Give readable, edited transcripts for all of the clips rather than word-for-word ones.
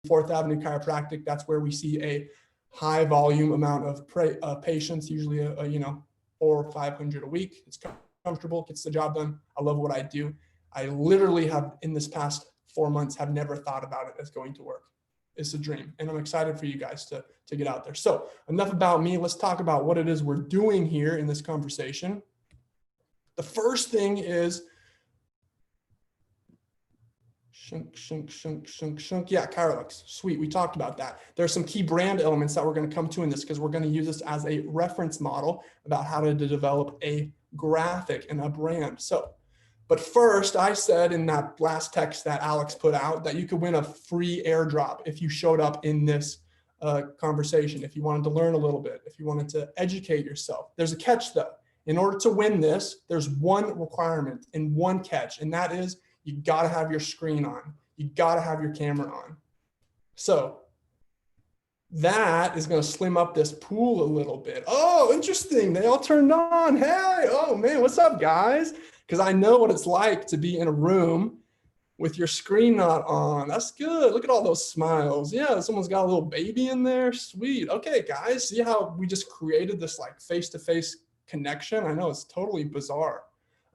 Fourth Avenue Chiropractic. That's where we see a high volume amount of patients, usually you know, 400 or 500 a week. It's comfortable, gets the job done. I love what I do. I literally have, in this past 4 months, have never thought about it as going to work. It's a dream, and I'm excited for you guys to get out there. So enough about me. Let's talk about what it is we're doing here in this conversation. The first thing is shunk. Yeah, Chirolux. Sweet. We talked about that. There's some key brand elements that we're going to come to in this, because we're going to use this as a reference model about how to develop a graphic and a brand. So, but first, I said in that last text that Alex put out that you could win a free airdrop if you showed up in this conversation, if you wanted to learn a little bit, if you wanted to educate yourself. There's a catch though. In order to win this, there's one requirement and one catch, and that is you got to have your screen on. You got to have your camera on. So that is going to slim up this pool a little bit. Oh, interesting. They all turned on. Hey, oh man, what's up, guys? Because I know what it's like to be in a room with your screen not on. That's good. Look at all those smiles. Yeah, someone's got a little baby in there. Sweet. Okay, guys, see how we just created this like face-to-face connection? I know it's totally bizarre.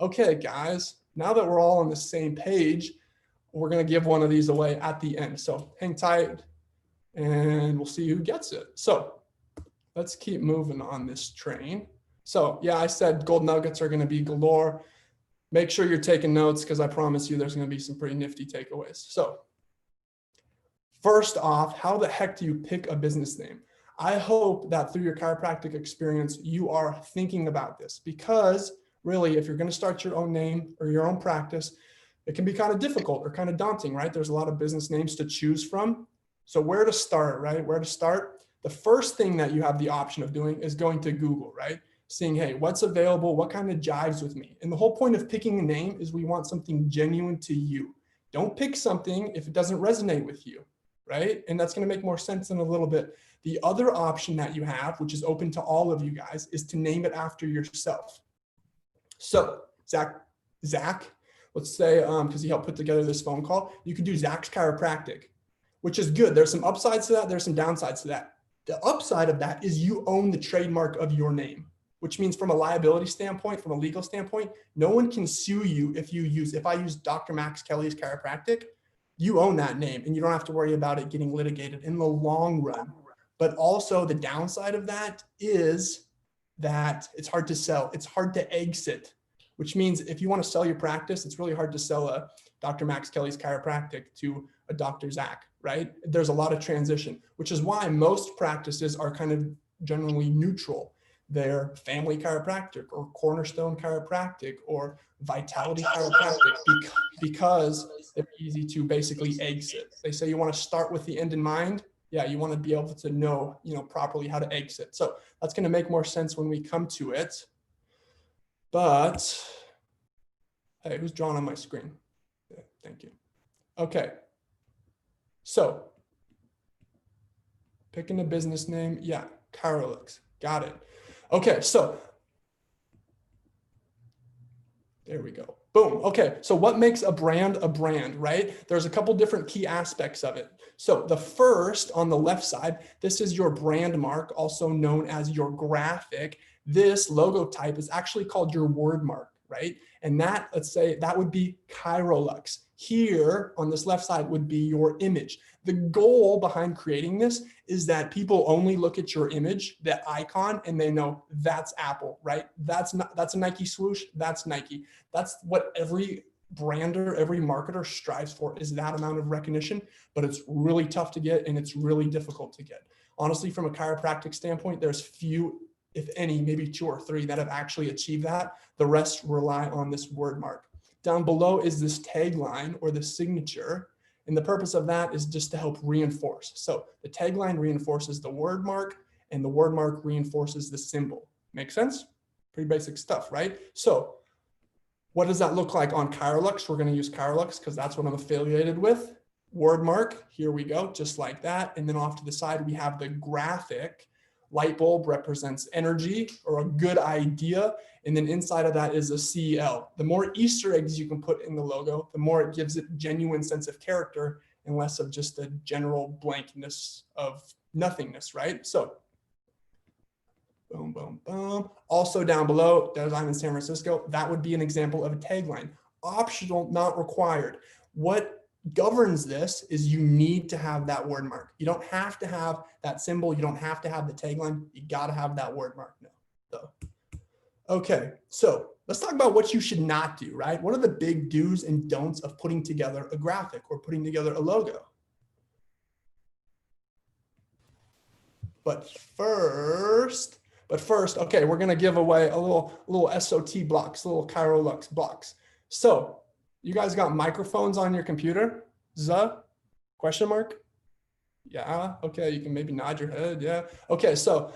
Okay, guys, now that we're all on the same page, we're going to give one of these away at the end. So hang tight and we'll see who gets it. So let's keep moving on this train. So yeah, I said gold nuggets are going to be galore. Make sure you're taking notes, because I promise you there's going to be some pretty nifty takeaways. So first off, how the heck do you pick a business name? I hope that through your chiropractic experience, you are thinking about this, because really, if you're going to start your own name or your own practice, it can be kind of difficult or kind of daunting, right? There's a lot of business names to choose from. So where to start, right? Where to start? The first thing that you have the option of doing is going to Google, right? Seeing, hey, what's available? What kind of jives with me? And the whole point of picking a name is we want something genuine to you. Don't pick something if it doesn't resonate with you, right? And that's going to make more sense in a little bit. The other option that you have, which is open to all of you guys, is to name it after yourself. So Zach, let's say, because he helped put together this phone call, you could do Zach's Chiropractic, which is good. There's some upsides to that. There's some downsides to that. The upside of that is you own the trademark of your name, which means from a liability standpoint, from a legal standpoint, no one can sue you if I use Dr. Max Kelly's Chiropractic, you own that name and you don't have to worry about it getting litigated in the long run. But also the downside of that is that it's hard to sell. It's hard to exit, which means if you want to sell your practice, it's really hard to sell a Dr. Max Kelly's Chiropractic to a Dr. Zach, right? There's a lot of transition, which is why most practices are kind of generally neutral. They're Family Chiropractic or Cornerstone Chiropractic or Vitality Chiropractic because they're easy to basically exit. They say you want to start with the end in mind. Yeah, you want to be able to know, properly how to exit. So that's going to make more sense when we come to it. But hey, who's drawn on my screen? Yeah, thank you. Okay. So picking a business name. Yeah, Chirolux. Got it. Okay, so there we go. Boom. Okay, so what makes a brand, right? There's a couple different key aspects of it. So the first on the left side, this is your brand mark, also known as your graphic. This logo type is actually called your word mark, right? And that, let's say that would be Chirolux. Here on this left side would be your image. The goal behind creating this is that people only look at your image, that icon, and they know that's Apple, right? That's a Nike swoosh, that's Nike. That's what every brander, every marketer strives for, is that amount of recognition, but it's really tough to get and it's really difficult to get. Honestly, from a chiropractic standpoint, there's few, if any, maybe 2 or 3 that have actually achieved that. The rest rely on this word mark. Down below is this tagline or the signature. And the purpose of that is just to help reinforce. So the tagline reinforces the word mark and the word mark reinforces the symbol. Make sense? Pretty basic stuff, right? So what does that look like on Chirolux? We're going to use Chirolux because that's what I'm affiliated with. Word mark, here we go, just like that. And then off to the side, we have the graphic. Light bulb represents energy or a good idea. And then inside of that is a CL. The more Easter eggs you can put in the logo, the more it gives it genuine sense of character and less of just a general blankness of nothingness, right? So boom, boom, boom. Also down below, design in San Francisco, that would be an example of a tagline. Optional, not required. What governs this is you need to have that word mark. You don't have to have that symbol. You don't have to have the tagline. You got to have that word mark now. So, okay, so let's talk about what you should not do, right? What are the big do's and don'ts of putting together a graphic or putting together a logo? But first, okay, we're gonna give away a little SOT blocks, little Chirolux blocks. So you guys got microphones on your computer? Question mark? Yeah, okay, you can maybe nod your head, yeah. Okay, so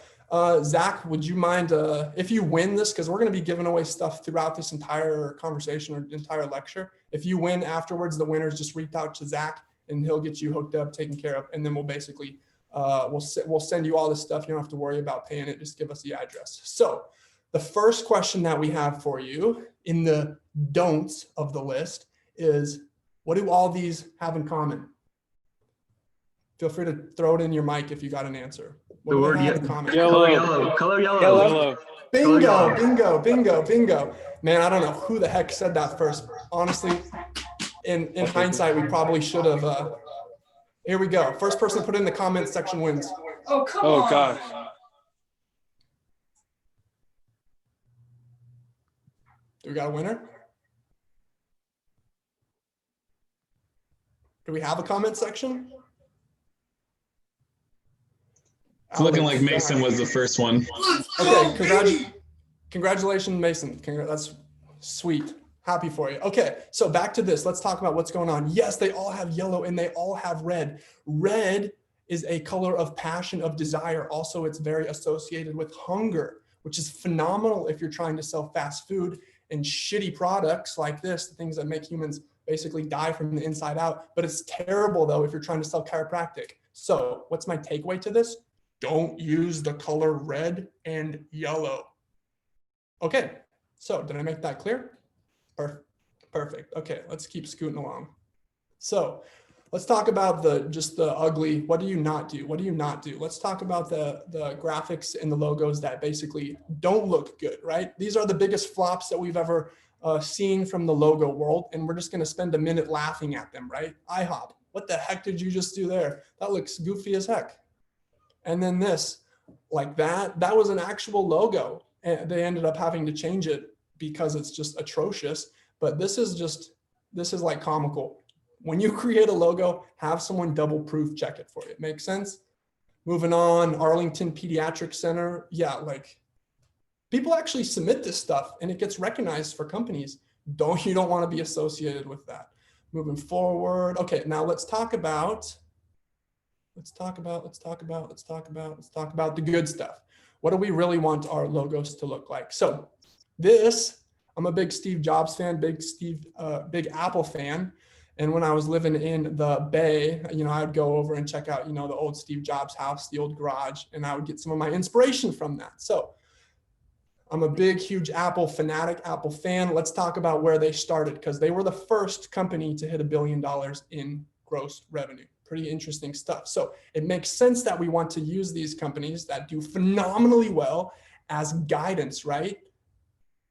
Zach, would you mind if you win this, because we're gonna be giving away stuff throughout this entire conversation or entire lecture. If you win afterwards, the winners just reach out to Zach and he'll get you hooked up, taken care of, and then we'll basically we'll send you all this stuff. You don't have to worry about paying it. Just give us the address. So the first question that we have for you in the don'ts of the list is, what do all these have in common? Feel free to throw it in your mic if you got an answer. What do they have in common? Yellow. Color yellow. Bingo, bingo, bingo, bingo. Man, I don't know who the heck said that first. Honestly, in hindsight, we probably should have. Here we go. First person to put in the comments section wins. Oh, come on. Oh, gosh. Do we got a winner? Do we have a comment section? It's looking like Mason was the first one. Okay, congratulations, Mason. That's sweet. Happy for you. Okay, so back to this. Let's talk about what's going on. Yes, they all have yellow and they all have red. Red is a color of passion, of desire. Also, it's very associated with hunger, which is phenomenal if you're trying to sell fast food and shitty products like this, the things that make humans basically die from the inside out. But it's terrible, though, if you're trying to sell chiropractic. So what's my takeaway to this? Don't use the color red and yellow. Okay, so did I make that clear? Perfect. Okay, let's keep scooting along. So let's talk about just the ugly. What do you not do? What do you not do? Let's talk about the graphics and the logos that basically don't look good, right? These are the biggest flops that we've ever seen from the logo world, and we're just going to spend a minute laughing at them, right? IHOP. What the heck did you just do there? That looks goofy as heck. And then this, like that was an actual logo, and they ended up having to change it because it's just atrocious. But this is like comical. When you create a logo, have someone double proof check it for you. Makes sense? Moving on, Arlington Pediatric Center. Yeah, like people actually submit this stuff and it gets recognized for companies. You don't want to be associated with that. Moving forward. Okay, now let's talk about the good stuff. What do we really want our logos to look like? So I'm a big Steve Jobs fan, big Apple fan. And when I was living in the Bay, I would go over and check out, the old Steve Jobs house, the old garage, and I would get some of my inspiration from that. So I'm a big, huge Apple fanatic, Apple fan. Let's talk about where they started, because they were the first company to hit $1 billion in gross revenue. Pretty interesting stuff. So it makes sense that we want to use these companies that do phenomenally well as guidance, right?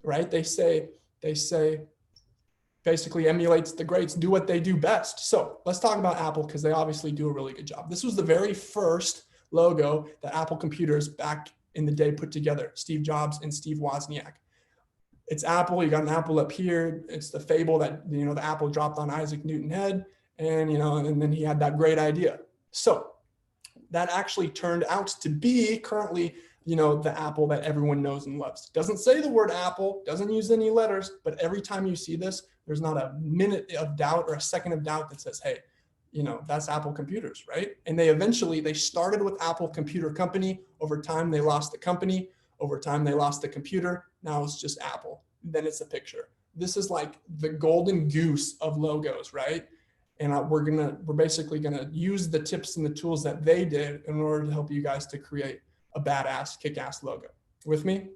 They say basically emulates the greats, do what they do best. So let's talk about Apple, because they obviously do a really good job. This was the very first logo that Apple Computers back in the day put together, Steve Jobs and Steve Wozniak. It's Apple, you got an apple up here. It's the fable that, the apple dropped on Isaac Newton's head, and, and then he had that great idea. So that actually turned out to be currently, the Apple that everyone knows and loves. Doesn't say the word Apple, doesn't use any letters, but every time you see this, there's not a minute of doubt or a second of doubt that says, hey, that's Apple Computers, right? And they started with Apple Computer Company. Over time, they lost the company. Over time, they lost the computer. Now it's just Apple. Then it's a picture. This is like the golden goose of logos, right? And we're basically gonna use the tips and the tools that they did in order to help you guys to create a badass, kick-ass logo. With me?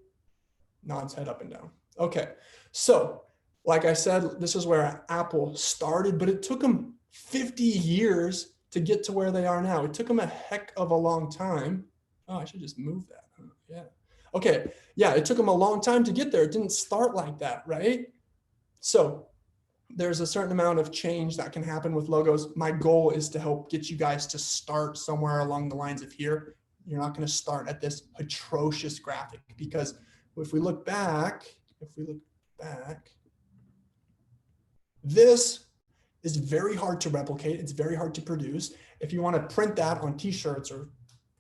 Nods head up and down. Okay, so like I said, this is where Apple started, but it took them 50 years to get to where they are now. It took them a heck of a long time. Oh, I should just move that. Huh? Yeah. Okay. Yeah, it took them a long time to get there. It didn't start like that, right? So there's a certain amount of change that can happen with logos. My goal is to help get you guys to start somewhere along the lines of here. You're not going to start at this atrocious graphic, because if we look back, this is very hard to replicate. It's very hard to produce. If you want to print that on t-shirts or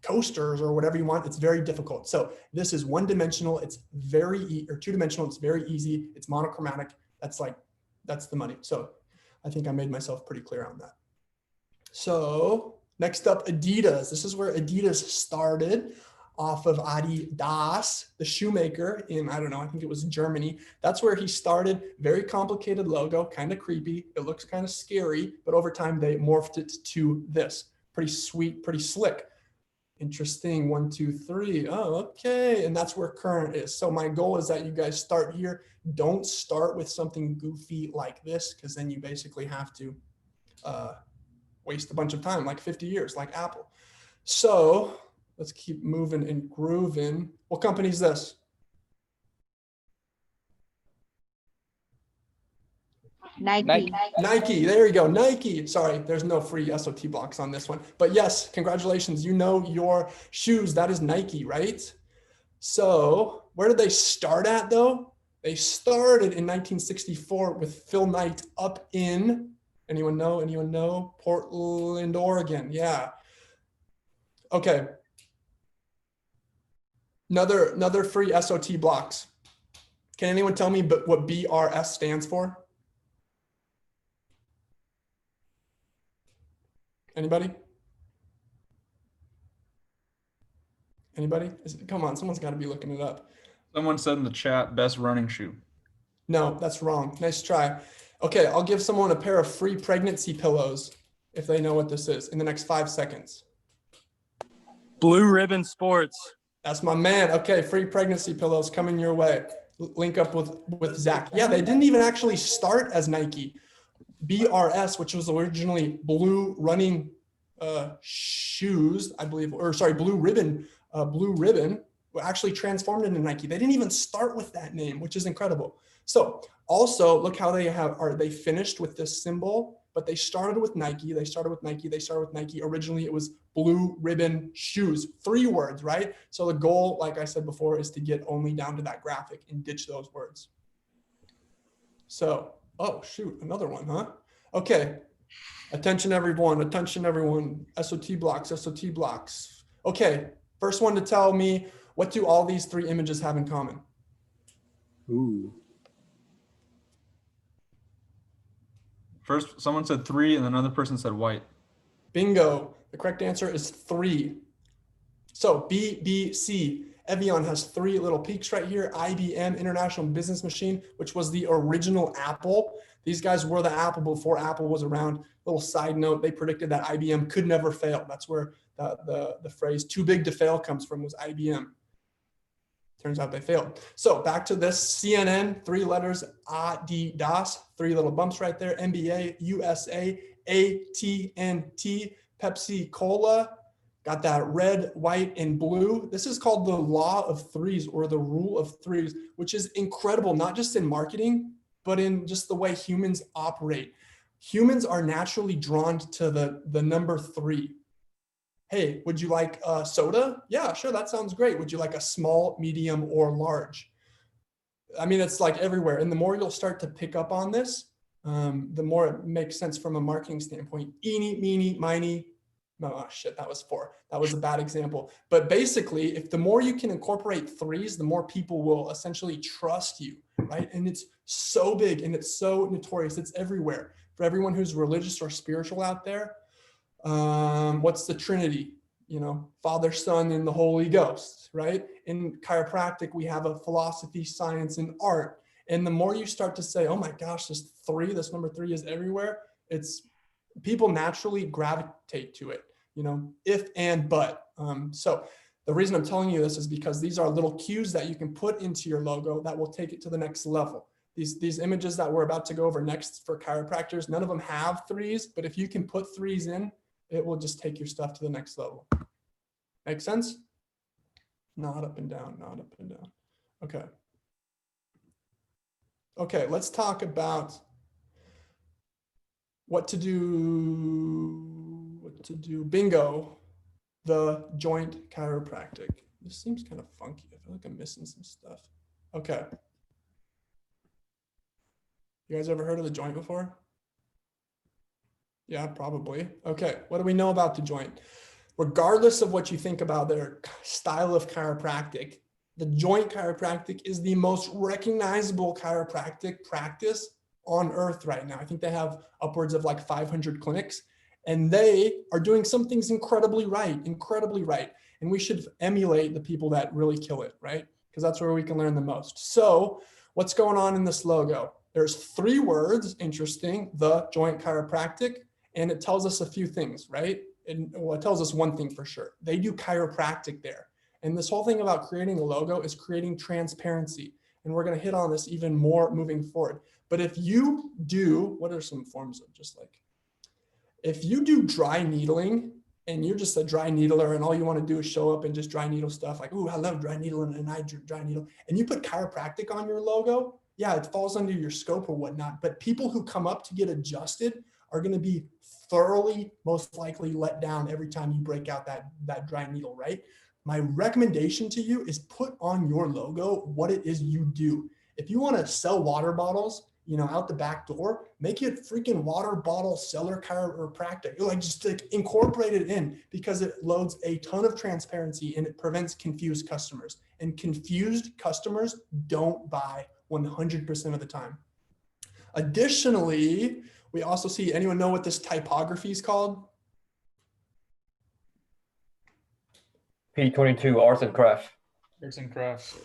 coasters or whatever you want, it's very difficult. So this is one-dimensional. It's or two-dimensional. It's very easy. It's monochromatic. That's the money. So I think I made myself pretty clear on that. So next up, Adidas. This is where Adidas started, off of Adidas, the shoemaker in, I don't know, I think it was Germany. That's where he started. Very complicated logo, kind of creepy. It looks kind of scary, but over time they morphed it to this. Pretty sweet, pretty slick. Interesting. 1, 2, 3. Oh, okay. And that's where current is. So my goal is that you guys start here. Don't start with something goofy like this, because then you basically have to waste a bunch of time, like 50 years, like Apple. So let's keep moving and grooving. What company is this? Nike. Nike, there you go, Nike. Sorry, there's no free SOT blocks on this one. But yes, congratulations, you know your shoes. That is Nike, right? So where did they start at though? They started in 1964 with Phil Knight up in, anyone know? Portland, Oregon, yeah. Okay. Another free SOT blocks. Can anyone tell me what BRS stands for? Anybody? Come on, someone's got to be looking it up. Someone said in the chat, best running shoe. No, that's wrong. Nice try. Okay, I'll give someone a pair of free pregnancy pillows if they know what this is in the next 5 seconds. Blue Ribbon Sports. That's my man. Okay, free pregnancy pillows coming your way. Link up with Zach. Yeah, they didn't even actually start as Nike. BRS, which was originally blue running shoes, I believe, or sorry, blue ribbon, actually transformed into Nike. They didn't even start with that name, which is incredible. So also look how they finished with this symbol, but they started with Nike. Originally it was blue ribbon shoes, 3 words, right? So the goal, like I said before, is to get only down to that graphic and ditch those words. So, oh shoot, another one, huh? Okay, attention everyone, SOT blocks. Okay, first one to tell me, what do all these 3 images have in common? Ooh. First, someone said 3 and another person said white. Bingo. The correct answer is 3. So BBC, Evian has 3 little peaks right here. IBM, International Business Machine, which was the original Apple. These guys were the Apple before Apple was around. Little side note, they predicted that IBM could never fail. That's where the phrase too big to fail comes from, was IBM. Turns out they failed. So back to this, CNN, 3 letters, Adidas, 3 little bumps right there, NBA, USA, AT&T, Pepsi Cola, got that red, white, and blue. This is called the law of 3s, or the rule of 3s, which is incredible, not just in marketing, but in just the way humans operate. Humans are naturally drawn to the number 3. Hey, would you like a soda? Yeah, sure, that sounds great. Would you like a small, medium, or large? I mean, it's like everywhere. And the more you'll start to pick up on this, the more it makes sense from a marketing standpoint. Eeny, meeny, miny. Oh shit, that was 4. That was a bad example. But basically, if the more you can incorporate 3s, the more people will essentially trust you, right? And it's so big and it's so notorious. It's everywhere. For everyone who's religious or spiritual out there, what's the Trinity? You know, Father, Son, and the Holy Ghost, right? In chiropractic, we have a philosophy, science, and art. And the more you start to say, oh my gosh, this number 3 is everywhere, people naturally gravitate to it, you know, if and but. So the reason I'm telling you this is because these are little cues that you can put into your logo that will take it to the next level. These images that we're about to go over next for chiropractors, none of them have 3s, but if you can put 3s in, it will just take your stuff to the next level. Make sense? Not up and down, not up and down. Okay. Okay, let's talk about what to do. Bingo, the joint chiropractic. This seems kind of funky. I feel like I'm missing some stuff. Okay. You guys ever heard of the joint before? Yeah, probably. Okay, what do we know about the joint? Regardless of what you think about their style of chiropractic, the joint chiropractic is the most recognizable chiropractic practice on earth right now. I think they have upwards of like 500 clinics, and they are doing some things incredibly right. And we should emulate the people that really kill it, right? Because that's where we can learn the most. So what's going on in this logo? There's 3 words, interesting, the joint chiropractic, and it tells us a few things, right? And well, it tells us one thing for sure. They do chiropractic there. And this whole thing about creating a logo is creating transparency. And we're going to hit on this even more moving forward. But if you do, what are some forms of just like, if you do dry needling and you're just a dry needler and all you want to do is show up and just dry needle stuff like, oh, I love dry needling and I dry needle, and you put chiropractic on your logo, yeah, it falls under your scope or whatnot. But people who come up to get adjusted are going to be thoroughly, most likely let down every time you break out that dry needle, right? My recommendation to you is put on your logo what it is you do. If you want to sell water bottles, out the back door, make it freaking water bottle seller chiropractic. Like just like incorporate it in, because it loads a ton of transparency and it prevents confused customers. And confused customers don't buy 100% of the time. Additionally, we also see, anyone know what this typography is called? P22 Arts and Crafts. Arts and crafts.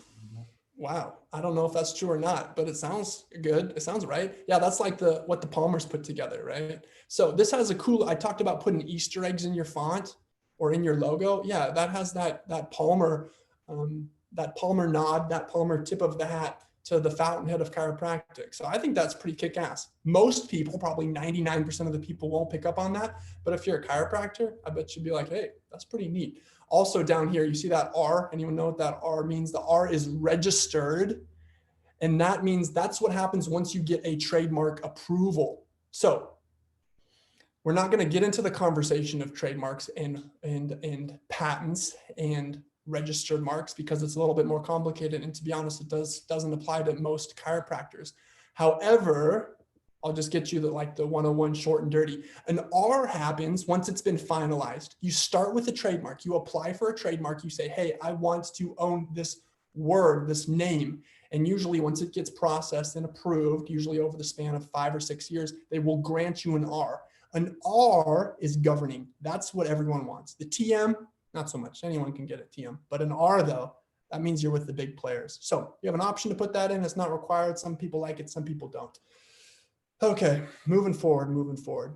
Wow, I don't know if that's true or not, but it sounds good. It sounds right. Yeah, that's like what the Palmers put together, right? So this has a cool, I talked about putting Easter eggs in your font or in your logo. Yeah, that has that Palmer nod, that Palmer tip of the hat to the fountainhead of chiropractic. So I think that's pretty kick-ass. Most people, probably 99% of the people, won't pick up on that. But if you're a chiropractor, I bet you'd be like, hey, that's pretty neat. Also down here, you see that R? Anyone know what that R means? The R is registered. And that means that's what happens once you get a trademark approval. So we're not going to get into the conversation of trademarks and patents and registered marks because it's a little bit more complicated. And to be honest, it doesn't apply to most chiropractors. However, I'll just get you the 101 short and dirty. An R happens once it's been finalized. You start with a trademark. You apply for a trademark. You say, hey, I want to own this word, this name. And usually once it gets processed and approved, usually over the span of 5 or 6 years, they will grant you an R. An R is governing. That's what everyone wants. The TM, not so much. Anyone can get a TM. But an R, though, that means you're with the big players. So you have an option to put that in. It's not required. Some people like it. Some people don't. Okay, moving forward.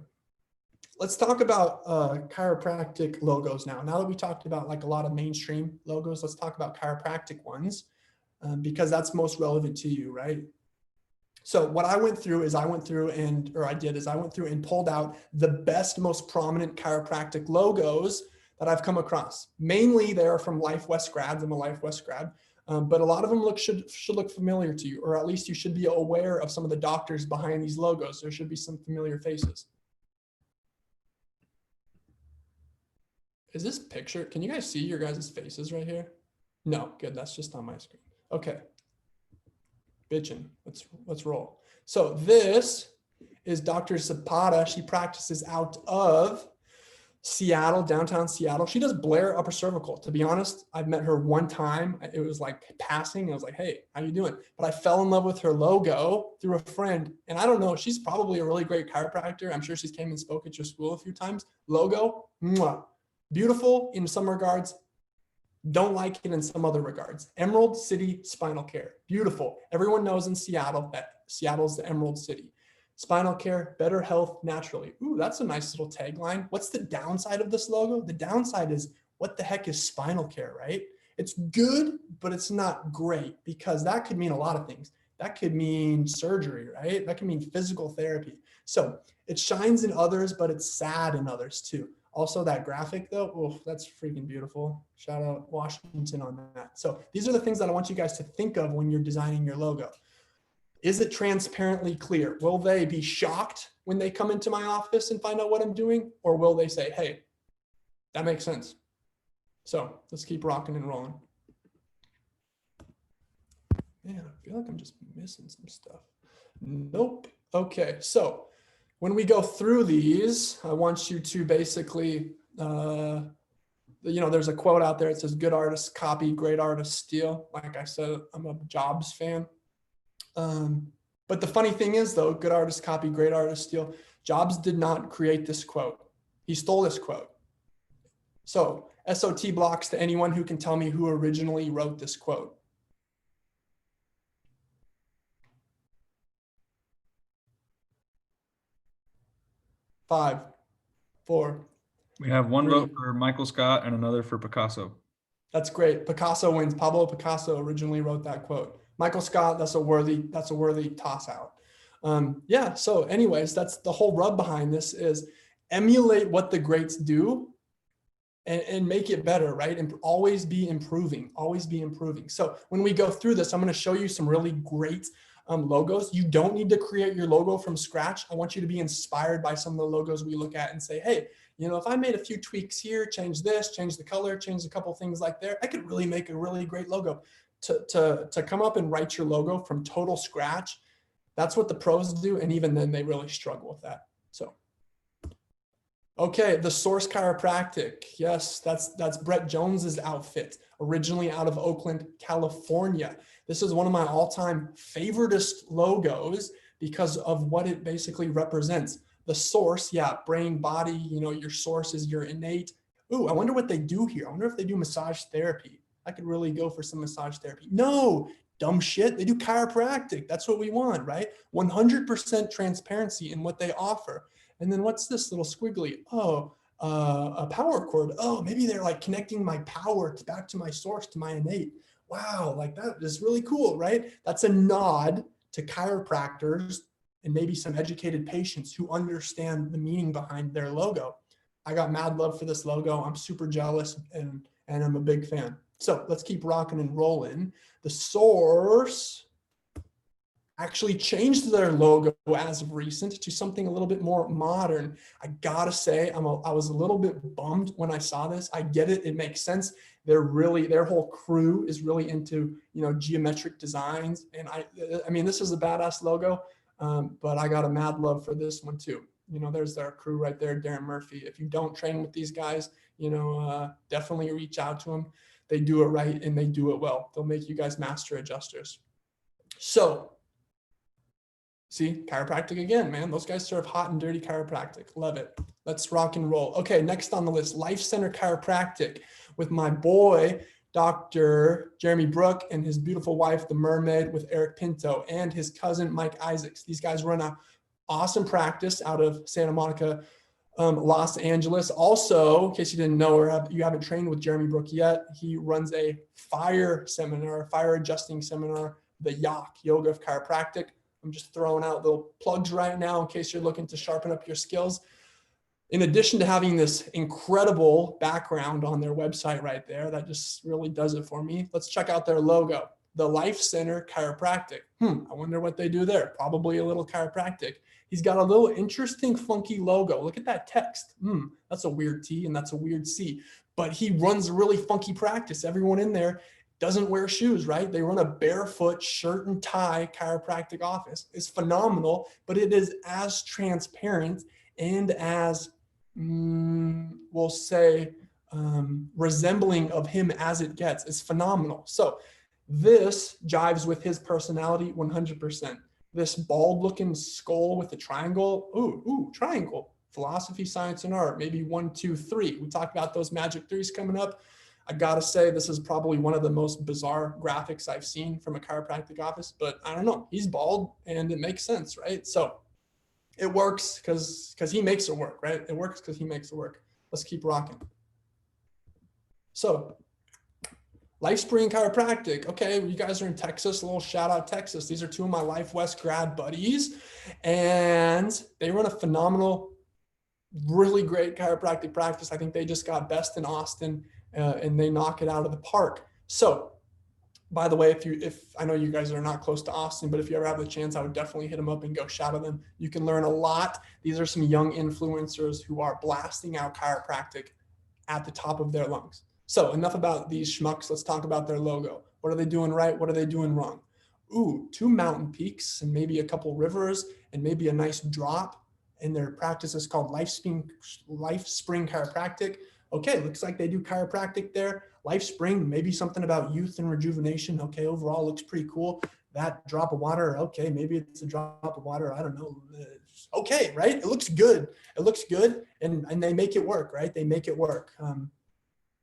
Let's talk about chiropractic logos now. Now that we talked about like a lot of mainstream logos, let's talk about chiropractic ones because that's most relevant to you, right? So what I went through and pulled out the best, most prominent chiropractic logos that I've come across. Mainly they're from Life West grads. I'm a Life West grad. But a lot of them should look familiar to you, or at least you should be aware of some of the doctors behind these logos. There should be some familiar faces. Is this picture, can you guys see your guys' faces right here? No, good, that's just on my screen. Okay, bitchin', let's roll. So this is Dr. Zapata. She practices out of Seattle, downtown Seattle. She does Blair upper cervical. To be honest, I've met her one time. It was like passing. I was like, hey, how you doing? But I fell in love with her logo through a friend. And I don't know, she's probably a really great chiropractor. I'm sure she's came and spoke at your school a few times. Logo, mwah. Beautiful in some regards. Don't like it in some other regards. Emerald City Spinal Care. Beautiful. Everyone knows in Seattle that Seattle's the Emerald City. Spinal care, better health naturally. Ooh, that's a nice little tagline. What's the downside of this logo? The downside is, what the heck is spinal care, right? It's good, but it's not great because that could mean a lot of things. that could mean surgery, right? That can mean physical therapy. So it shines in others, but it's sad in others too. Also that graphic though, oh, that's freaking beautiful. Shout out Washington on that. So these are the things that I want you guys to think of when you're designing your logo. Is it transparently clear? Will they be shocked when they come into my office and find out what I'm doing? Or will they say, hey, that makes sense? So let's keep rocking and rolling. Man, I feel like I'm just missing some stuff. Nope. Okay, so when we go through these, I want you to basically, there's a quote out there. It says, good artists copy, great artists steal. Like I said, I'm a Jobs fan. But the funny thing is though, good artists copy, great artists steal. Jobs did not create this quote. He stole this quote. So SOT blocks to anyone who can tell me who originally wrote this quote. 5, 4. We have one 3. vote for Michael Scott and another for Picasso. That's great. Picasso wins. Pablo Picasso originally wrote that quote. Michael Scott, that's a worthy toss out. Yeah. So anyways, that's the whole rub behind this is emulate what the greats do and make it better, right? And always be improving, always be improving. So when we go through this, I'm going to show you some really great logos. You don't need to create your logo from scratch. I want you to be inspired by some of the logos we look at and say, hey, if I made a few tweaks here, change this, change the color, change a couple things like there, I could really make a really great logo. To come up and write your logo from total scratch, that's what the pros do. And even then they really struggle with that. So, okay, the Source Chiropractic. Yes, that's Brett Jones's outfit, originally out of Oakland, California. This is one of my all-time favoriteest logos because of what it basically represents. The source, yeah, brain, body, your source is your innate. Ooh, I wonder what they do here. I wonder if they do massage therapy. I could really go for some massage therapy. No, dumb shit. They do chiropractic. That's what we want, right? 100% transparency in what they offer. And then what's this little squiggly? Oh, a power cord. Oh, maybe they're like connecting my power back to my source, to my innate. Wow, like that is really cool, right? That's a nod to chiropractors and maybe some educated patients who understand the meaning behind their logo. I got mad love for this logo. I'm super jealous and I'm a big fan. So let's keep rocking and rolling. The Source actually changed their logo as of recent to something a little bit more modern. I gotta say, I was a little bit bummed when I saw this. I get it, it makes sense. Their whole crew is really into, geometric designs. And I mean, this is a badass logo, but I got a mad love for this one too. There's their crew right there, Darren Murphy. If you don't train with these guys, definitely reach out to them. They do it right and they do it well. They'll make you guys master adjusters. So, see, chiropractic again, man. Those guys serve hot and dirty chiropractic. Love it. Let's rock and roll. Okay, next on the list, Life Center Chiropractic with my boy, Dr. Jeremy Brook, and his beautiful wife, the Mermaid, with Eric Pinto, and his cousin, Mike Isaacs. These guys run an awesome practice out of Santa Monica, Los Angeles. Also, in case you didn't know or you haven't trained with Jeremy Brook yet, he runs a fire adjusting seminar, the Yoga of Chiropractic. I'm just throwing out little plugs right now in case you're looking to sharpen up your skills. In addition to having this incredible background on their website right there, that just really does it for me. Let's check out their logo, the Life Center Chiropractic. I wonder what they do there. Probably a little chiropractic. He's got a little interesting, funky logo. Look at that text. That's a weird T and that's a weird C. But he runs a really funky practice. Everyone in there doesn't wear shoes, right? They run a barefoot shirt and tie chiropractic office. It's phenomenal, but it is as transparent and as, we'll say, resembling of him as it gets. It's phenomenal. So this jives with his personality 100%. This bald looking skull with a triangle. Ooh, triangle. Philosophy, science, and art. Maybe 1, 2, 3. We talked about those magic threes coming up. I gotta say, this is probably one of the most bizarre graphics I've seen from a chiropractic office, but I don't know. He's bald and it makes sense, right? So it works because he makes it work, right? It works because he makes it work. Let's keep rocking. So LifeSpring Chiropractic. Okay, you guys are in Texas. A little shout out Texas. These are two of my Life West grad buddies, and they run a phenomenal, really great chiropractic practice. I think they just got best in Austin, and they knock it out of the park. So, by the way, if I know you guys are not close to Austin, but if you ever have the chance, I would definitely hit them up and go shadow them. You can learn a lot. These are some young influencers who are blasting out chiropractic at the top of their lungs. So enough about these schmucks. Let's talk about their logo. What are they doing right? What are they doing wrong? Ooh, 2 mountain peaks and maybe a couple rivers and maybe a nice drop. And their practice is called LifeSpring Chiropractic. Okay, looks like they do chiropractic there. LifeSpring, maybe something about youth and rejuvenation. Okay, overall looks pretty cool. That drop of water, okay, maybe it's a drop of water. I don't know. Okay, right? It looks good. It looks good, and they make it work, right? They make it work.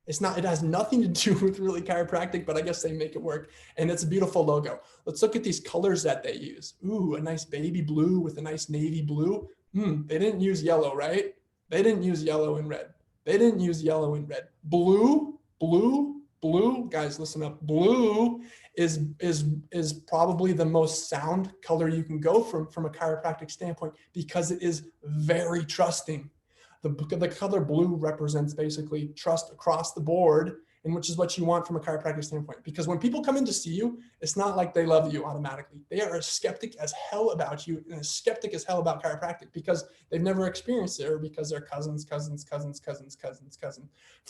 It has nothing to do with really chiropractic, but I guess they make it work. And it's a beautiful logo. Let's look at these colors that they use. Ooh, a nice baby blue with a nice navy blue. They didn't use yellow, right? They didn't use yellow and red. They didn't use yellow and red. Blue, guys, listen up. Blue is probably the most sound color you can go from a chiropractic standpoint because it is very trusting. The color blue represents basically trust across the board, and which is what you want from a chiropractic standpoint. Because when people come in to see you, it's not like they love you automatically. They are a skeptic as hell about you and a skeptic as hell about chiropractic because they've never experienced it, or because their cousin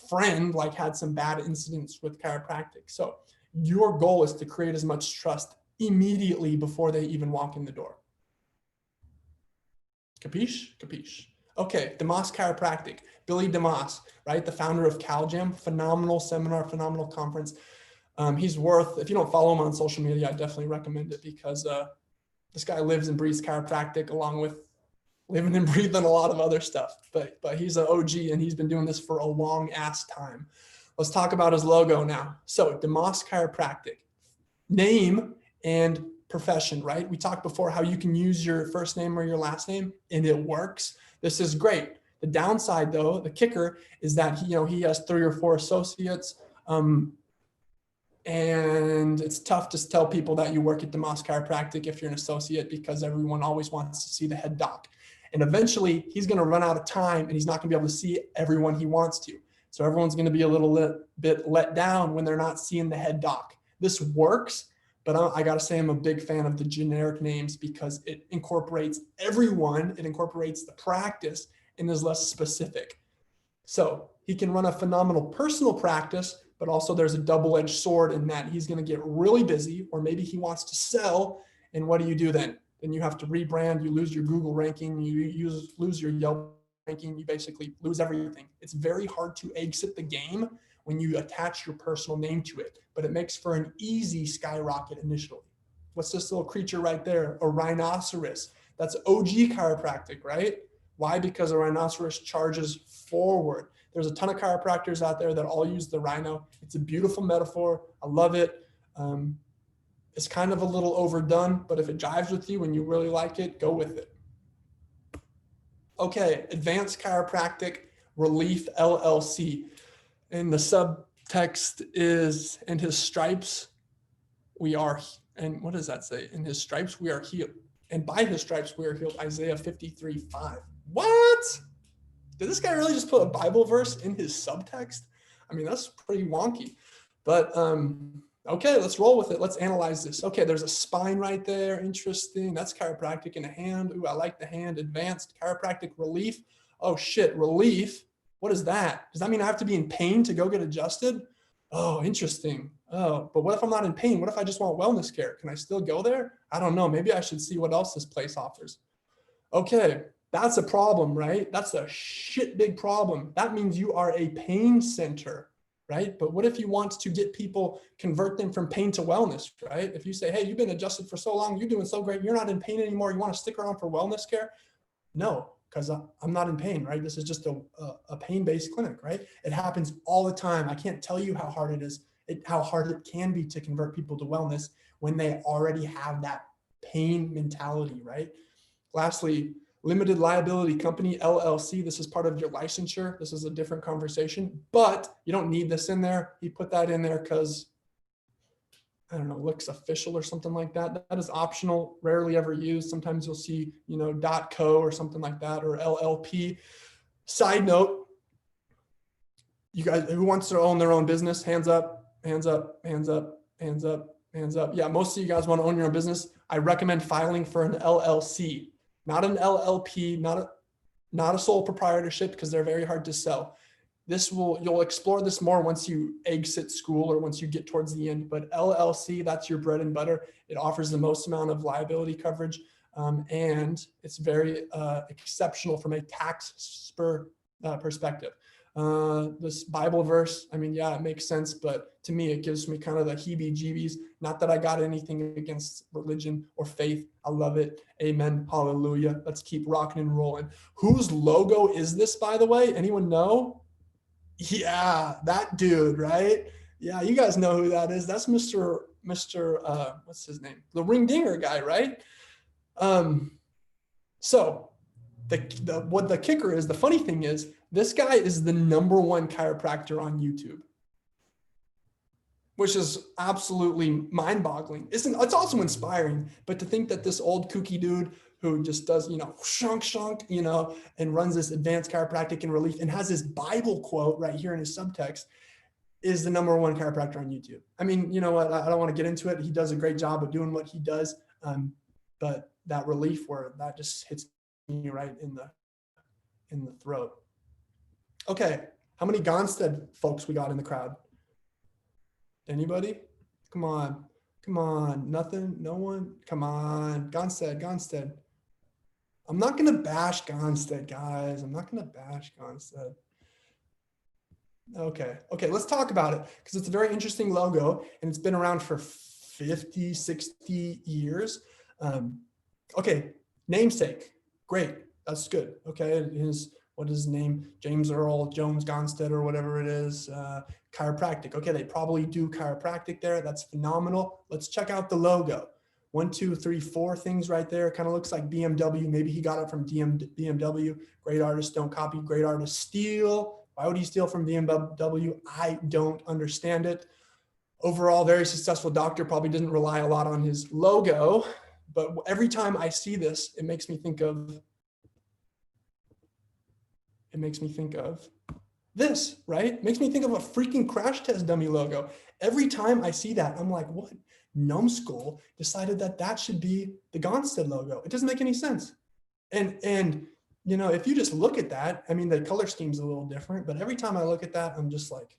friend like had some bad incidents with chiropractic. So your goal is to create as much trust immediately before they even walk in the door. Capiche? Capiche. Okay, DeMoss Chiropractic, Billy DeMoss, right? The founder of CalJam, phenomenal seminar, phenomenal conference. He's worth, if you don't follow him on social media, I definitely recommend it because this guy lives and breathes chiropractic along with living and breathing a lot of other stuff. But he's an OG and he's been doing this for a long ass time. Let's talk about his logo now. So DeMoss Chiropractic, name and profession, right? We talked before how you can use your first name or your last name and it works. This is great. The downside though, the kicker is that he has 3 or 4 associates. And it's tough to tell people that you work at DeMoss Chiropractic if you're an associate because everyone always wants to see the head doc. And eventually he's going to run out of time and he's not going to be able to see everyone he wants to. So everyone's going to be a little bit let down when they're not seeing the head doc. This works, but I got to say I'm a big fan of the generic names because it incorporates everyone, it incorporates the practice and is less specific. So he can run a phenomenal personal practice, but also there's a double-edged sword in that he's going to get really busy, or maybe he wants to sell. And what do you do then? Then you have to rebrand, you lose your Google ranking, you lose your Yelp ranking, you basically lose everything. It's very hard to exit the game when you attach your personal name to it, but it makes for an easy skyrocket initially. What's this little creature right there? A rhinoceros. That's OG chiropractic, right? Why? Because a rhinoceros charges forward. There's a ton of chiropractors out there that all use the rhino. It's a beautiful metaphor. I love it. It's kind of a little overdone, but if it jives with you and you really like it, go with it. Okay, Advanced Chiropractic Relief LLC. And the subtext is, in his stripes, we are, and what does that say? In his stripes, we are healed. And by his stripes, we are healed. Isaiah 53:5. What? Did this guy really just put a Bible verse in his subtext? I mean, that's pretty wonky. But okay, let's roll with it. Let's analyze this. Okay, there's a spine right there. Interesting. That's chiropractic in a hand. Ooh, I like the hand. Advanced chiropractic relief. Oh shit, relief. What is that? Does that mean I have to be in pain to go get adjusted? Oh, interesting. Oh, but what if I'm not in pain? What if I just want wellness care? Can I still go there? I don't know. Maybe I should see what else this place offers. Okay, that's a problem, right? That's a shit big problem. That means you are a pain center, right? But what if you want to get people, convert them from pain to wellness, right? If you say, hey, you've been adjusted for so long, you're doing so great, you're not in pain anymore, you want to stick around for wellness care? No, because I'm not in pain, right? This is just a pain-based clinic, right? It happens all the time. I can't tell you how hard it is, how hard it can be to convert people to wellness when they already have that pain mentality, right? Lastly, limited liability company, LLC. This is part of your licensure. This is a different conversation, but you don't need this in there. He put that in there because I don't know, looks official or something like that. That is optional, rarely ever used. Sometimes you'll see, .co or something like that, or LLP. Side note, you guys, who wants to own their own business? Hands up, hands up, hands up, hands up, hands up. Yeah, most of you guys want to own your own business. I recommend filing for an LLC, not an LLP, not a sole proprietorship, because they're very hard to sell. You'll explore this more once you exit school or once you get towards the end, but LLC, that's your bread and butter. It offers the most amount of liability coverage, and it's very exceptional from a tax perspective. This Bible verse, I mean, yeah, it makes sense, but to me, it gives me kind of the heebie-jeebies. Not that I got anything against religion or faith. I love it. Amen. Hallelujah. Let's keep rocking and rolling. Whose logo is this, by the way? Anyone know? Yeah, that dude, right? Yeah, you guys know who that is. That's Mr. What's his name? The ring dinger guy, right? So what the kicker is, the funny thing is, this guy is the #1 chiropractor on YouTube, which is absolutely mind-boggling. It's also inspiring, but to think that this old kooky dude who just does, shunk, and runs this advanced chiropractic and relief and has this Bible quote right here in his subtext is the #1 chiropractor on YouTube. I mean, you know what? I don't want to get into it. He does a great job of doing what he does. But that relief word, that just hits me right in the throat. Okay. How many Gonstead folks we got in the crowd? Anybody? Come on. Nothing? No one? Come on. Gonstead. I'm not going to bash Gonstead, guys. I'm not going to bash Gonstead. Okay. Let's talk about it, because it's a very interesting logo and it's been around for 50, 60 years. Okay. Namesake. Great. That's good. Okay. What is his name? James Earl Jones Gonstead or whatever it is. Chiropractic. Okay, they probably do chiropractic there. That's phenomenal. Let's check out the logo. 1, 2, 3, 4 things right there. Kind of looks like BMW. Maybe he got it from BMW. Great artists don't copy. Great artists steal. Why would he steal from BMW? I don't understand it. Overall, very successful doctor. Probably didn't rely a lot on his logo. But every time I see this, it makes me think of this, right? It makes me think of a freaking crash test dummy logo. Every time I see that, I'm like, what numbskull decided that should be the Gonstead logo? It doesn't make any sense. And if you just look at that, I mean, the color scheme's a little different, but every time I look at that, I'm just like,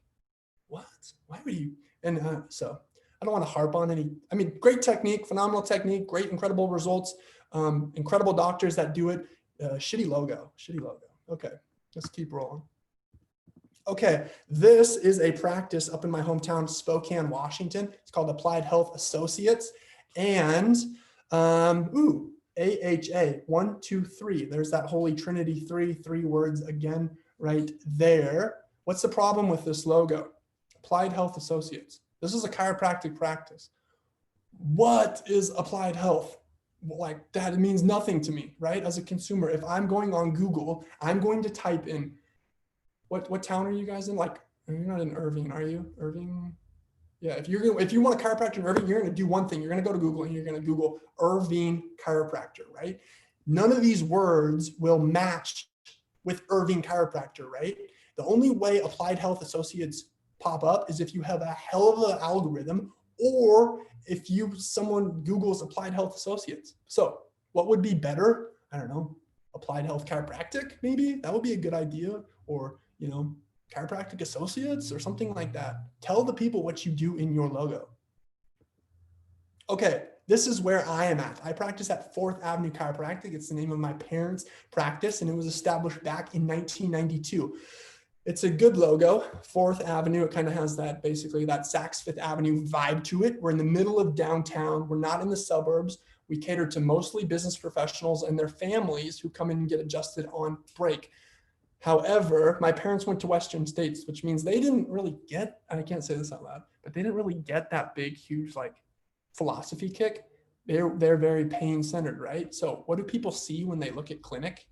what? Why would you? And so I don't want to harp on any, I mean, great technique, phenomenal technique, great, incredible results, incredible doctors that do it. Shitty logo. Okay. Let's keep rolling. Okay, this is a practice up in my hometown, Spokane, Washington. It's called Applied Health Associates. And, AHA, 1, 2, 3. There's that Holy Trinity, three words again right there. What's the problem with this logo? Applied Health Associates. This is a chiropractic practice. What is applied health? Like, that means nothing to me, right? As a consumer, if I'm going on Google, I'm going to type in, what town are you guys in? Like, you're not in Irving, are you? Irving? Yeah, if you want a chiropractor in Irving, you're going to do one thing. You're going to go to Google and you're going to Google Irving chiropractor, right? None of these words will match with Irving chiropractor, right? The only way Applied Health Associates pop up is if you have a hell of an algorithm, or if someone Googles Applied Health Associates. So what would be better? I don't know, Applied Health Chiropractic, maybe? That would be a good idea. Or, Chiropractic Associates or something like that. Tell the people what you do in your logo. Okay, this is where I am at. I practice at 4th Avenue Chiropractic. It's the name of my parents' practice, and it was established back in 1992. It's a good logo, 4th Avenue. It kind of has that, basically that Saks Fifth Avenue vibe to it. We're in the middle of downtown. We're not in the suburbs. We cater to mostly business professionals and their families who come in and get adjusted on break. However, my parents went to Western states, which means they didn't really get, I can't say this out loud, but they didn't really get that big, huge, like, philosophy kick. They're very pain-centered, right? So what do people see when they look at clinic?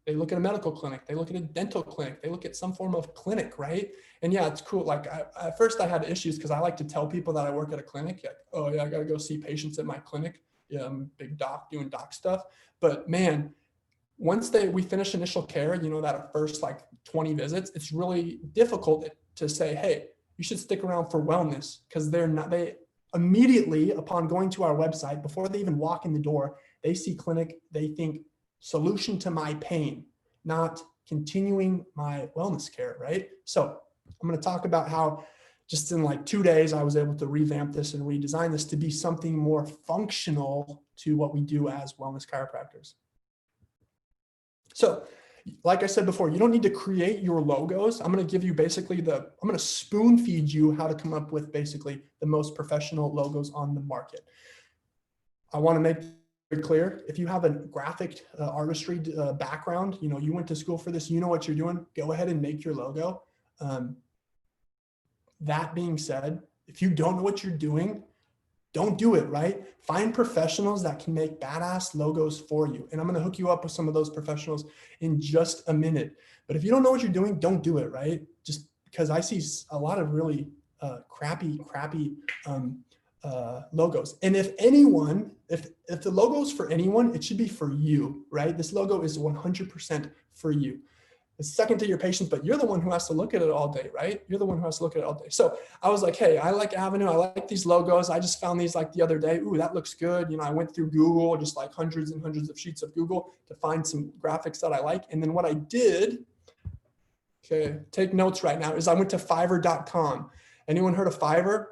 They look at a medical clinic, they look at a dental clinic, they look at some form of clinic, right? And yeah, it's cool. Like at first I had issues because I like to tell people that I work at a clinic, like, oh yeah, I got to go see patients at my clinic. Yeah, I'm a big doc doing doc stuff. But man, once we finish initial care, you know, that first like 20 visits, it's really difficult to say, hey, you should stick around for wellness, because they immediately upon going to our website, before they even walk in the door, they see clinic, they think solution to my pain, not continuing my wellness care, right? So I'm going to talk about how just in like 2 days, I was able to revamp this and redesign this to be something more functional to what we do as wellness chiropractors. So like I said before, you don't need to create your logos. I'm going to give you basically I'm going to spoon feed you how to come up with basically the most professional logos on the market. I want to make it clear, if you have a graphic artistry background, you know, you went to school for this, you know what you're doing, go ahead and make your logo. That being said, if you don't know what you're doing, don't do it, right? Find professionals that can make badass logos for you. And I'm going to hook you up with some of those professionals in just a minute. But if you don't know what you're doing, don't do it, right? Just because I see a lot of really crappy logos. And if the logo is for anyone, it should be for you, right? This logo is 100% for you. It's second to your patients, but you're the one who has to look at it all day, right? You're the one who has to look at it all day. So I was like, hey, I like Avenue. I like these logos. I just found these like the other day. Ooh, that looks good. You know, I went through Google, just like hundreds and hundreds of sheets of Google to find some graphics that I like. And then what I did, okay, take notes right now, is I went to Fiverr.com. Anyone heard of Fiverr?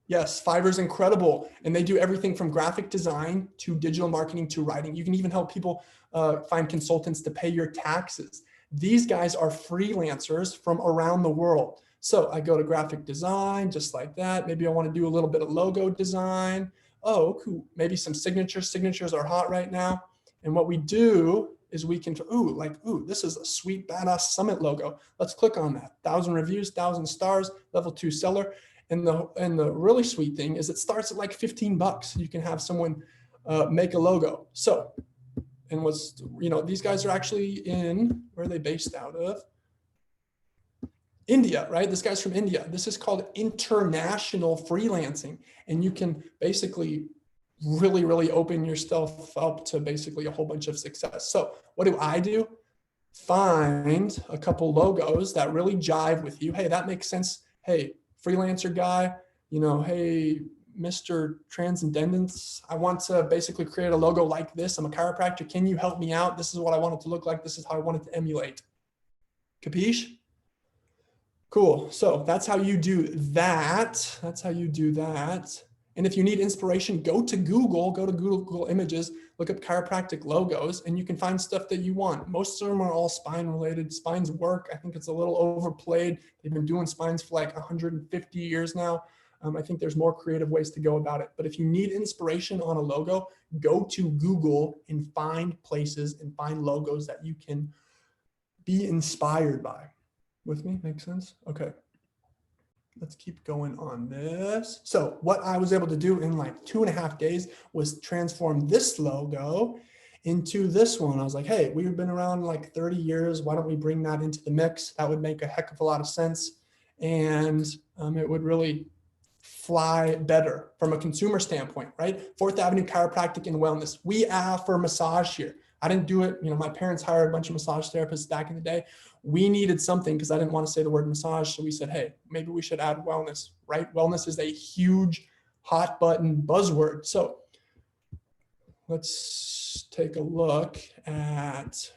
Yes, Fiverr's incredible. And they do everything from graphic design to digital marketing to writing. You can even help people find consultants to pay your taxes. These guys are freelancers from around the world. So I go to graphic design, just like that. Maybe I want to do a little bit of logo design. Oh, cool. Maybe some signatures. Signatures are hot right now. And what we do is we can, this is a sweet, badass Summit logo. Let's click on that. 1,000 reviews, 1,000 stars, level 2 seller. And the really sweet thing is it starts at like 15 bucks. You can have someone make a logo. So, and these guys are actually where are they based out of? India, right? This guy's from India. This is called international freelancing. And you can basically really, really open yourself up to basically a whole bunch of success. So what do? Find a couple logos that really jive with you. Hey, that makes sense. Hey, freelancer guy, hey, Mr. Transcendence, I want to basically create a logo like this. I'm a chiropractor. Can you help me out? This is what I want it to look like. This is how I want it to emulate. Capiche? Cool. So that's how you do that. And if you need inspiration, go to Google Images, look up chiropractic logos, and you can find stuff that you want. Most of them are all spine related. Spines work. I think it's a little overplayed. They've been doing spines for like 150 years now. I think there's more creative ways to go about it. But if you need inspiration on a logo, go to Google and find places and find logos that you can be inspired by. With me? Make sense? Okay. Let's keep going on this. So what I was able to do in like 2.5 days was transform this logo into this one. I was like, hey, we've been around like 30 years. Why don't we bring that into the mix? That would make a heck of a lot of sense. And it would really fly better from a consumer standpoint, right? 4th Avenue Chiropractic and Wellness. We offer massage here. I didn't do it. My parents hired a bunch of massage therapists back in the day. We needed something because I didn't want to say the word massage. So we said, hey, maybe we should add wellness, right? Wellness is a huge hot button buzzword. So let's take a look at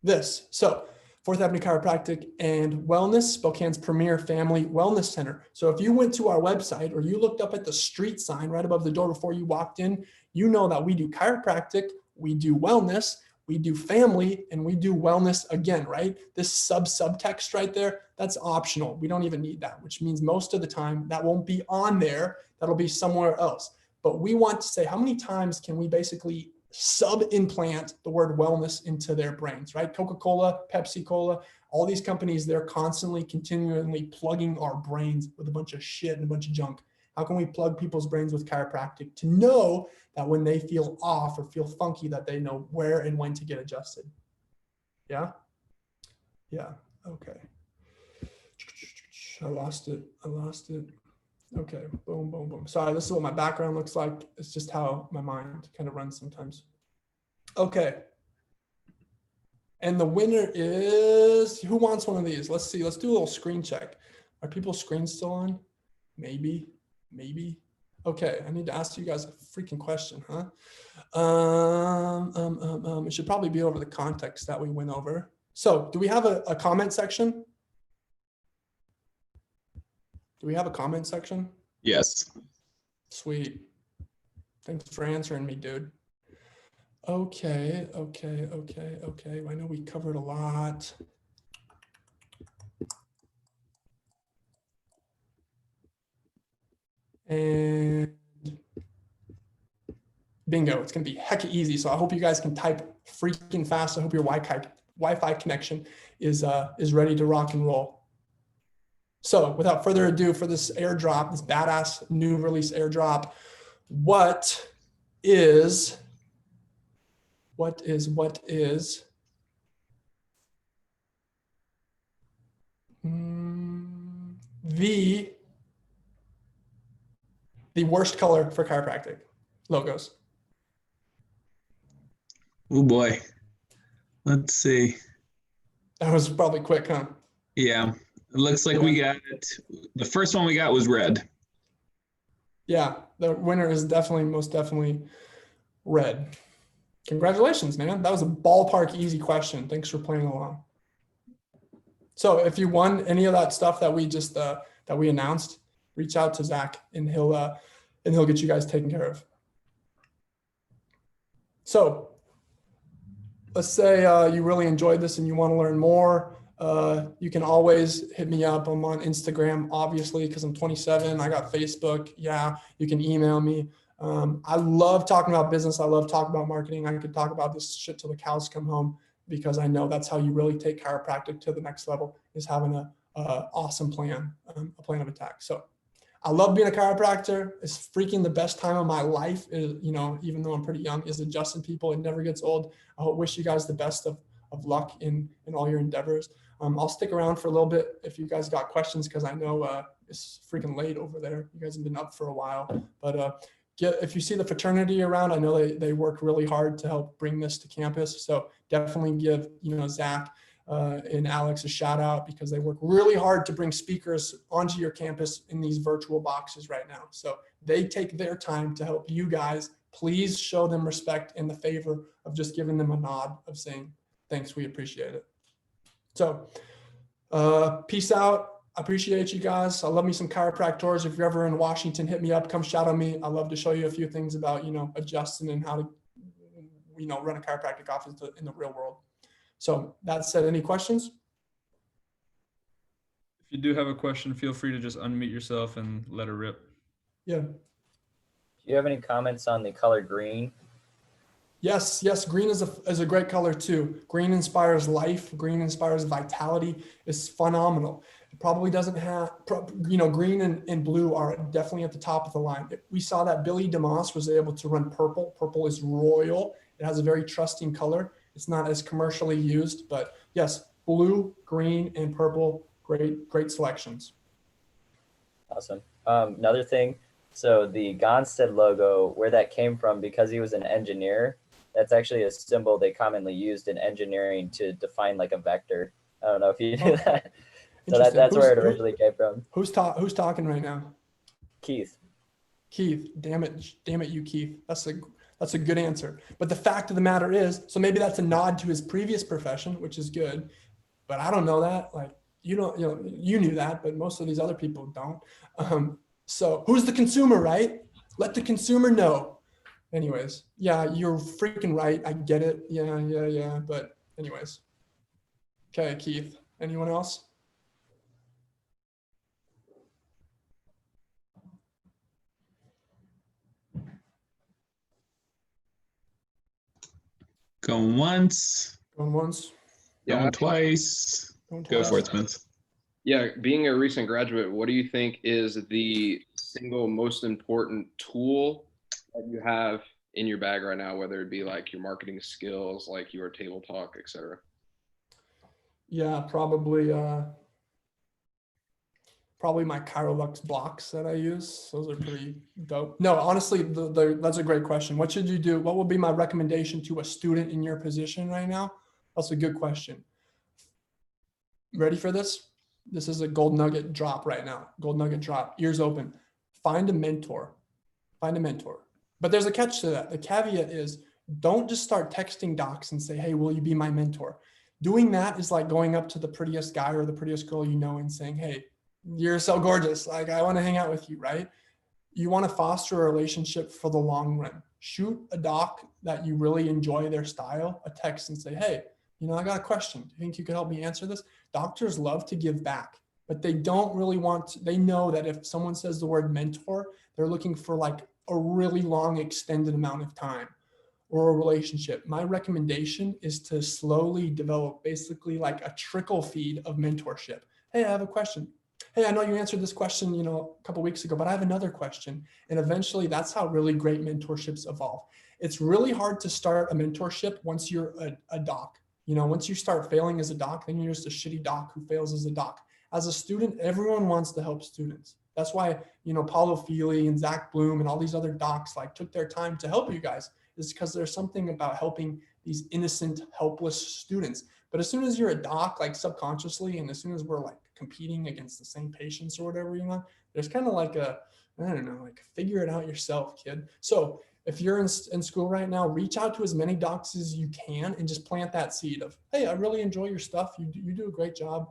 this. So 4th Avenue Chiropractic and Wellness, Spokane's premier family wellness center. So if you went to our website or you looked up at the street sign right above the door before you walked in, you know that we do chiropractic, we do wellness, we do family, and we do wellness again, right? This subtext right there, that's optional. We don't even need that, which means most of the time that won't be on there. That'll be somewhere else. But we want to say, how many times can we basically sub-implant the word wellness into their brains, right? Coca-Cola, Pepsi-Cola, all these companies, they're constantly, continually plugging our brains with a bunch of shit and a bunch of junk. How can we plug people's brains with chiropractic to know that when they feel off or feel funky, that they know where and when to get adjusted? Yeah. Yeah. Okay. I lost it. Okay. Boom, boom, boom. Sorry, this is what my background looks like. It's just how my mind kind of runs sometimes. Okay. And the winner is, who wants one of these? Let's see. Let's do a little screen check. Are people's screens still on? Maybe. Okay, I need to ask you guys a freaking question, huh? It should probably be over the context that we went over. So do we have a comment section? Do we have a comment section? Yes. Sweet. Thanks for answering me, dude. Okay. I know we covered a lot. And bingo, it's gonna be hecka easy. So I hope you guys can type freaking fast. I hope your Wi-Fi connection is ready to rock and roll. So without further ado, for this airdrop, this badass new release airdrop, what is the worst color for chiropractic logos? Oh boy. Let's see. That was probably quick, huh? Yeah. It looks like we got it. The first one we got was red. Yeah, the winner is most definitely red. Congratulations, man. That was a ballpark easy question. Thanks for playing along. So if you won any of that stuff that we just that we announced, reach out to Zach and he'll get you guys taken care of. So let's say you really enjoyed this and you want to learn more. You can always hit me up. I'm on Instagram, obviously, because I'm 27. I got Facebook. Yeah, you can email me. I love talking about business. I love talking about marketing. I could talk about this shit till the cows come home, because I know that's how you really take chiropractic to the next level, is having a awesome plan, a plan of attack. So I love being a chiropractor. It's freaking the best time of my life, is, even though I'm pretty young, is adjusting people. It never gets old. I wish you guys the best of luck in all your endeavors. I'll stick around for a little bit if you guys got questions, because I know it's freaking late over there. You guys have been up for a while, but if you see the fraternity around, I know they work really hard to help bring this to campus. So definitely give Zach and Alex a shout out, because they work really hard to bring speakers onto your campus in these virtual boxes right now. So they take their time to help you guys. Please show them respect and the favor of just giving them a nod of saying, thanks, we appreciate it. So peace out. I appreciate you guys. I love me some chiropractors. If you're ever in Washington, hit me up, come shout on me. I love to show you a few things about, adjusting and how to, run a chiropractic office in the real world. So that said, any questions? If you do have a question, feel free to just unmute yourself and let her rip. Yeah. Do you have any comments on the color green? Yes. Green is a great color too. Green inspires life. Green inspires vitality. It's phenomenal. It probably doesn't have, green and blue are definitely at the top of the line. We saw that Billy DeMoss was able to run purple. Purple is royal. It has a very trusting color. It's not as commercially used, but yes, blue, green, and purple, great selections. Awesome. Another thing, so the Gonstead logo, where that came from, because he was an engineer, that's actually a symbol they commonly used in engineering to define like a vector. I don't know if you knew that. So that's where it originally came from. Who's talking right now? Keith. Damn it, you Keith. That's a good answer. But the fact of the matter is, so maybe that's a nod to his previous profession, which is good. But I don't know that. Like, you knew that, but most of these other people don't. So who's the consumer, right? Let the consumer know. Anyways, yeah, you're freaking right. I get it. Yeah. But anyways. Okay, Keith. Anyone else? Going once. Going once. Going twice. Go for it, Spence. Yeah, being a recent graduate, what do you think is the single most important tool that you have in your bag right now, whether it be like your marketing skills, like your table talk, etc.? Yeah, probably my Chirolux blocks that I use. Those are pretty dope. No, honestly, that's a great question. What should you do? What would be my recommendation to a student in your position right now? That's a good question. Ready for this? This is a gold nugget drop right now. Gold nugget drop, ears open. Find a mentor. Find a mentor. But there's a catch to that. The caveat is don't just start texting docs and say, hey, will you be my mentor? Doing that is like going up to the prettiest guy or the prettiest girl you know and saying, hey, you're so gorgeous. Like, I want to hang out with you, right? You want to foster a relationship for the long run. Shoot a doc that you really enjoy their style, a text and say, hey, I got a question. Do you think you could help me answer this? Doctors love to give back, but they don't really want to. They know that if someone says the word mentor, they're looking for like a really long extended amount of time or a relationship. My recommendation is to slowly develop basically like a trickle feed of mentorship. Hey, I have a question. Hey, I know you answered this question, a couple weeks ago, but I have another question. And eventually that's how really great mentorships evolve. It's really hard to start a mentorship once you're a doc. Once you start failing as a doc, then you're just a shitty doc who fails as a doc. As a student, everyone wants to help students. That's why, Paulo Feely and Zach Bloom and all these other docs like took their time to help you guys, is because there's something about helping these innocent, helpless students. But as soon as you're a doc, like subconsciously, and as soon as we're like competing against the same patients or whatever, there's kind of like I don't know, like figure it out yourself, kid. So if you're in school right now, reach out to as many docs as you can and just plant that seed of, hey, I really enjoy your stuff. You do a great job.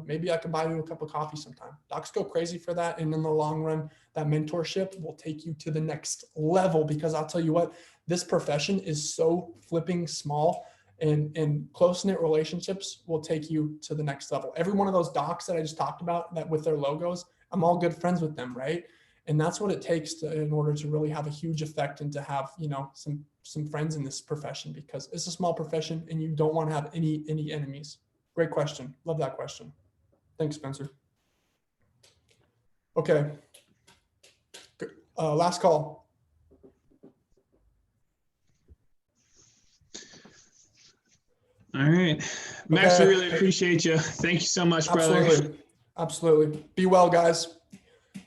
Maybe I can buy you a cup of coffee sometime. Docs go crazy for that. And in the long run, that mentorship will take you to the next level, because I'll tell you what, this profession is so flipping small, and close-knit relationships will take you to the next level. Every one of those docs that I just talked about that with their logos, I'm all good friends with them, right? And that's what it takes in order to really have a huge effect and to have, some friends in this profession, because it's a small profession and you don't want to have any enemies. Great question. Love that question. Thanks, Spencer. Okay. Last call. All right. Max, Okay. we really appreciate you. Thank you so much, brother. Absolutely. Absolutely. Be well, guys.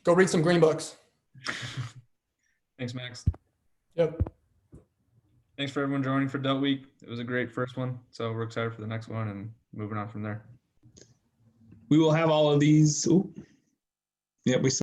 Go read some green books. Thanks, Max. Yep. Thanks for everyone joining for Delt Week. It was a great first one. So we're excited for the next one and moving on from there. We will have all of these. Ooh. Yep, we